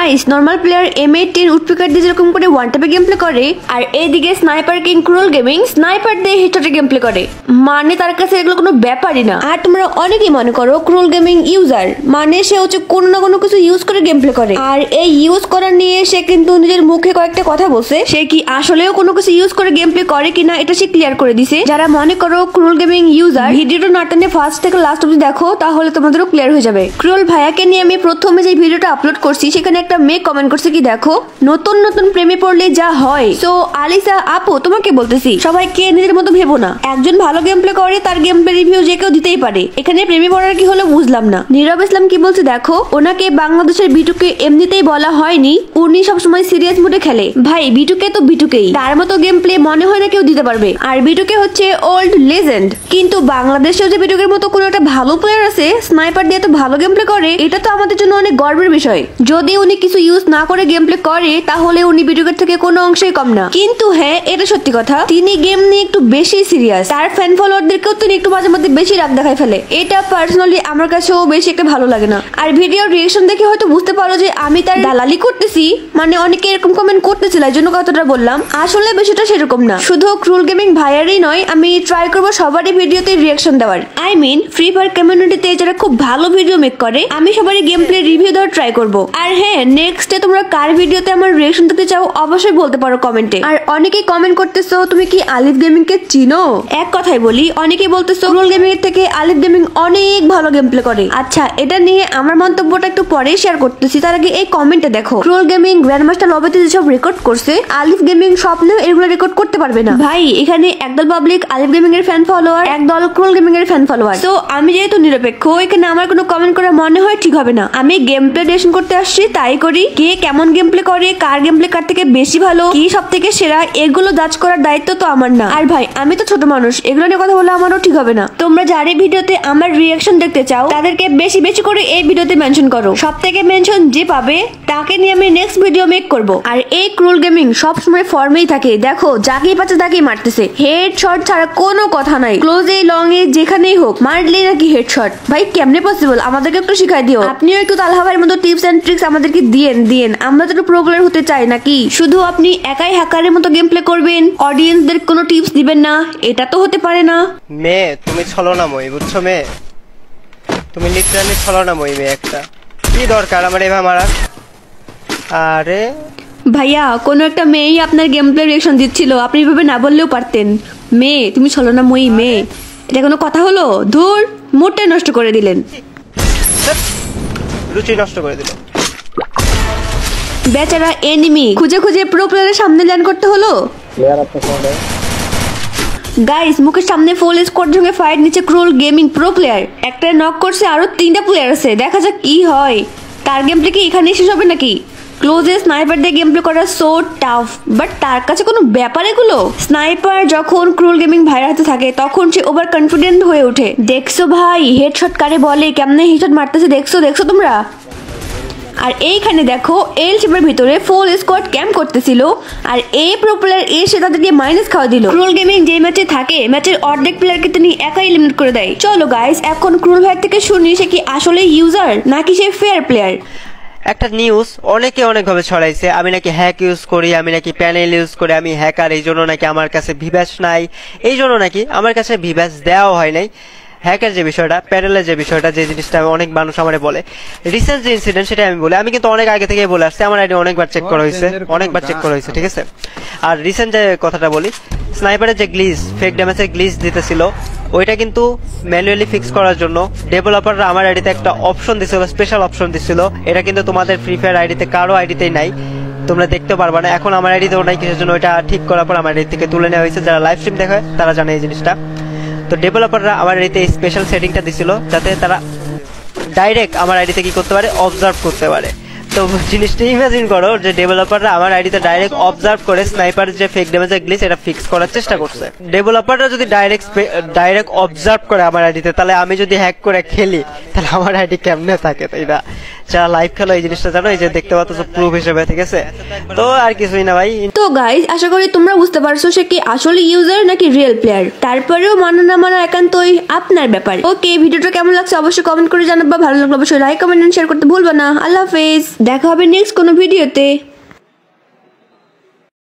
Guys normal player M18 woodpecker দিয়ে যেরকম করে ওয়ান ট্যাপে গেম প্লে করে, আর এইদিকে sniper king cruel gaming sniper দিয়ে হেডশটে গেম প্লে করে, মানে তার কাছে এগুলো কোনো ব্যাপারই না। আর তোমরা অনেকেই মনে করো ক্রুয়েল গেমিং ইউজার মানে সে হচ্ছে কোনো না কোনো কিছু ইউজ করে গেম প্লে করে, আর এই ইউজ করা নিয়ে সে কিন্তু নিজের মুখে কয়েকটা কথা বলছে, সে কি আসলেও কোনো কিছু ইউজ করে গেম প্লে করে কিনা এটা সে ক্লিয়ার করে দিছে। যারা মনে করো ক্রুয়েল গেমিং ইউজার, ভিডিওটা না টেনে ফার্স্ট থেকে লাস্ট অবধি দেখো, তাহলে তোমাদেরও ক্লিয়ার হয়ে যাবে। ক্রুয়েল ভাইয়াকে নিয়ে আমি প্রথমে যে ভিডিওটা আপলোড করছি সেখানে একটা মেয়ে কমেন্ট করছে কি দেখো নতুন নতুন প্রেমে পড়লে যা হয়। সো আলিসা আপু তোমাকে বলতেছি সবাইকে নিজের মতো ভেবো না, একজন ভালো গেম প্লে করে তার গেম প্লে রিভিউ যে কেউ দিতেই পারে, এখানে প্রেমে পড়ার কি হলো বুঝলাম না। নীরব ইসলাম কি বলছে দেখো, ওনাকে বাংলাদেশের বিটুকে এমনিতেই বলা হয়নি, উনি সবসময় সিরিয়াস মুডে খেলে। ভাই বিটুকে তো বিটুকেই, তার মতো গেম প্লে মনে হয় না কেউ দিতে পারবে, আর বিটুকে হচ্ছে ওল্ড লেজেন্ড, কিন্তু বাংলাদেশেও যে বিটুকের মতো কোনো একটা ভালো প্লেয়ার আছে স্নাইপার দিয়ে তো ভালো গেম প্লে করে, এটা তো আমাদের জন্য অনেক গর্বের বিষয়। যদি উনি কিছু ইউজ না করে গেম প্লে করে তাহলে উনি বিটুকের থেকে কোনো অংশেই কম না, কিন্তু হ্যাঁ এটা সত্যি কথা তিনি গেম নিয়ে একটু বেশি সিরিয়াস, তার ফ্যান ফলোয়ারদেরকেও তিনি একটু মাঝে মধ্যে বেশি রাগ দেখায় ফেলে, এটা পার্সোনালি আমার কাছেও বেশি একটা ভালো লাগে না। আর ভিডিওর রিয়েকশন দেখে হয়তো বুঝতে পারো যে আমি তার দালালি করতেছি, মানে অনেকে এরকম কমেন্ট করতেছিল এই জন্য কথাটা বললাম, আসলে বিষয়টা সেরকম না। শুধু ক্রুয়েল গেমিং ভাইয়ারই নয়, আমি ট্রাই করবো সবারই ভিডিওতে রিয়েকশন দেওয়ার, আই মিন ফ্রি ফায়ার কমিউনিটিতে যারা খুব ভালো ভিডিও মেক করে আমি সবারই গেম প্লে রিভিউ দেওয়ার ট্রাই করবো। আর হ্যাঁ নেক্সটে তোমরা কার ভিডিওতে আমার রিয়েকশন দিতে চাও অবশ্যই বলতে পারো কমেন্টে। আর অনেকেই কমেন্ট করতেছো তুমি কি আলিফ গেমিং কে চিনো, এক কথাই বলি অনেকেই বলতেছো ক্রুয়েল গেমিং এর থেকে আলিফ গেমিং অনেক ভালো গেম প্লে করে। আচ্ছা এটা নিয়ে আমার মন্তব্যটা একটু পরেই শেয়ার করতেছি, তার আগে এই কমেন্টে দেখো ক্রুয়েল গেমিং গ্র্যান্ড মাস্টার লবিতে যেসব রেকর্ড করছে আলিফ গেমিং স্বপ্নেও এগুলো রেকর্ড করতে পারবে না। ভাই এখানে একদল পাবলিক আলিফ গেমিং এর ফ্যান ফলোয়ার, একদল ক্রুয়েল গেমিং এর ফ্যান ফলোয়ার, তো আমি যেহেতু নিরপেক্ষ এখানে আমার কোনো কমেন্ট করা মনে হয় ঠিক হবে না, আমি গেম প্লে রিয়েকশন করতে আসছি তাই করি, কে কেমন গেম প্লে করে কার গেম প্লে কার থেকে বেশি ভালো কি সব থেকে সেরা এগুলো জাজ করার দায়িত্ব তো আমার না। আর ভাই আমি তো ছোট মানুষ, এগুলো নিয়ে কথা বলে আমারও ঠিক হবে না। তোমরা যার এই ভিডিওতে আমার রিয়েকশন দেখতে চাও তাদেরকে বেশি বেশি করে এই ভিডিওতে মেনশন করো, সব থেকে মেনশন যে পাবে তাকে নিয়ে আমি নেক্সট ভিডিও মেক করব। আর এই ক্রুয়েল গেমিং সব সময় ফর্মেই থাকে, দেখো যাকেই পাচ্ছে তাকেই মারতেছে, হেডশট ছাড়া কোনো কথা নাই, ক্লোজে লং এ যেখানেই হোক মারলেই নাকি হেডশট। ভাই কেমনে পসিবল, আমাদেরকে একটু শিখাই দিও, আপনিও একটু তালহা ভাইয়ের মতো টিপস এন্ড ট্রিক্স আমাদেরকে দিয়েন, আমরা তো একটু প্রো প্লেয়ার হতে চাই নাকি শুধু আপনি একাই হ্যাকারের মতো গেম প্লে করবেন অডিয়েন্সদের কোনো টিপস দিবেন না, এটা তো হতে পারে না। মেয়ে তুমি ছলনাময়ী বুঝছো, মেয়ে তুমি লিটারালি ছলনাময়ী মেয়ে একটা, কি দরকার আমার এভাবে মারা। আরে ভাইয়া কোনো একটা মেয়েই আপনার গেম প্লে রিয়েকশন দিচ্ছিল, আপনি এভাবে না বললেও পারতেন, মেয়ে তুমি ছলনাময়ী মেয়ে, এটা কোনো কথা হলো, ধুর মুডটা নষ্ট করে দিলেন, রুচি নষ্ট করে দিল। বেচারা এনিমি খুঁজে খুঁজে প্রো প্লেয়ারের সামনে ল্যান্ড করতে হলো। গাইস মুখের সামনে ফুল স্কোয়াড সঙ্গে ফাইট নিচে ক্রুয়েল গেমিং প্রো প্লেয়ার, একটা নক করছে আরো 3টা প্লেয়ার আছে, দেখা যাক কি হয়, তার গেম প্লে কি এখানেই শেষ হবে নাকি। ক্লোজে স্নাইপার দিয়ে গেম প্লে করা সো টাফ, বাট তার কাছে কোনো ব্যাপার এগুলো। স্নাইপার যখন ক্রুয়েল গেমিং ভাইয়ের হাতে থাকে তখন সে ওভার কনফিডেন্ট হয়ে ওঠে, দেখছো ভাই হেডশট কারে বলে, কেমনে হেডশট মারতেছে দেখছো তোমরা। আর এইখানে দেখো এল শিপের ভিতরে ফুল স্কোয়াড ক্যাম্প করতেছিল, আর এই প্রো প্লেয়ার এসে তাদেরকে মাইনাস খাওয়া দিল। ক্রুয়েল গেমিং যে ম্যাচে থাকে ম্যাচের অর্ধেক প্লেয়ারকে তিনি একাই এলিমিনেট করে দেয়। চলো গাইস এখন ক্রুয়েল ভাই থেকে শুনি সে কি আসলে ইউজার নাকি সে ফেয়ার প্লেয়ার। একটা নিউজ অনেকে অনেকভাবে ছড়াইছে, আমি নাকি হ্যাক ইউজ করি, আমি নাকি প্যানেল ইউজ করি, আমি হ্যাকার, এই জন্য নাকি আমার কাছে ভিভ্যাস নাই, এই জন্য নাকি আমার কাছে ভিভ্যাস দেওয়া হয় নাই। হ্যাকের যে বিষয়টা, প্যানেলের যে বিষয়টা, যে জিনিসটা অনেক মানুষ আমারে বলে, রিসেন্ট যে ইনসিডেন্ট সেটা আমি বলি, আমি কিন্তু অনেক আগে থেকে বলে আসছি, আমার আইডি অনেকবার চেক করা হয়েছে, ঠিক আছে। আর রিসেন্ট যে কথাটা বলি, স্নাইপারের যে গ্লিচ, ফেক ড্যামেজের গ্লিচ দিতেছিল ওইটা কিন্তু ম্যানুয়ালি ফিক্স করার জন্য ডেভেলপাররা আমার আইডিতে একটা অপশন দিছিল, স্পেশাল অপশন দিছিল, এটা কিন্তু তোমাদের ফ্রি ফায়ার আইডিতে কারো আইডিতেই নাই, তোমরা দেখতে পারবা না। এখন আমার আইডিতেও নাই, কিসের জন্য ওইটা ঠিক করার পর আমার আইডি থেকে তুলে নেওয়া হয়েছে, যারা লাইভ স্ট্রিম দেখে তারা জানে এই জিনিসটা। তো ডেভেলপাররা আমার আইডিতে এই স্পেশাল সেটিংটা দিছিল যাতে তারা ডাইরেক্ট আমার আইডিতে কি করতে পারে, অবজার্ভ করতে পারে। তো জিনিসটা ইমাজিন করো যে ডেভেলপাররা আমার আইডিতে ডাইরেক্ট অবজার্ভ করে স্নাইপার যে ফেক ড্যামেজের গ্লিচ এটা ফিক্স করার চেষ্টা করছে। ডেভেলপাররা যদি ডাইরেক্ট অবজার্ভ করে আমার আইডিতে, তাহলে আমি যদি হ্যাক করে খেলি তাহলে আমার আইডি কেমনে থাকে, তাই না? যারা লাইভ খেলো এই জিনিসটা জানো, এই যে দেখতে পাচ্ছ প্রুফ হিসেবে, ঠিক আছে। তো আর কিছুই না ভাই। তো গাইজ আশা করি তোমরা বুঝতে পারছো সে কি আসলে ইউজার নাকি রিয়েল প্লেয়ার। তারপরেও মানা না মানা একান্তই আপনার ব্যাপার। ওকে, ভিডিওটা কেমন লাগছে অবশ্যই কমেন্ট করে জানাবা। ভালো লাগলে অবশ্যই লাইক কমেন্ট শেয়ার করতে ভুলবা না। আল্লাহ হাফেজ, দেখা হবে নেক্সট কোনো ভিডিওতে।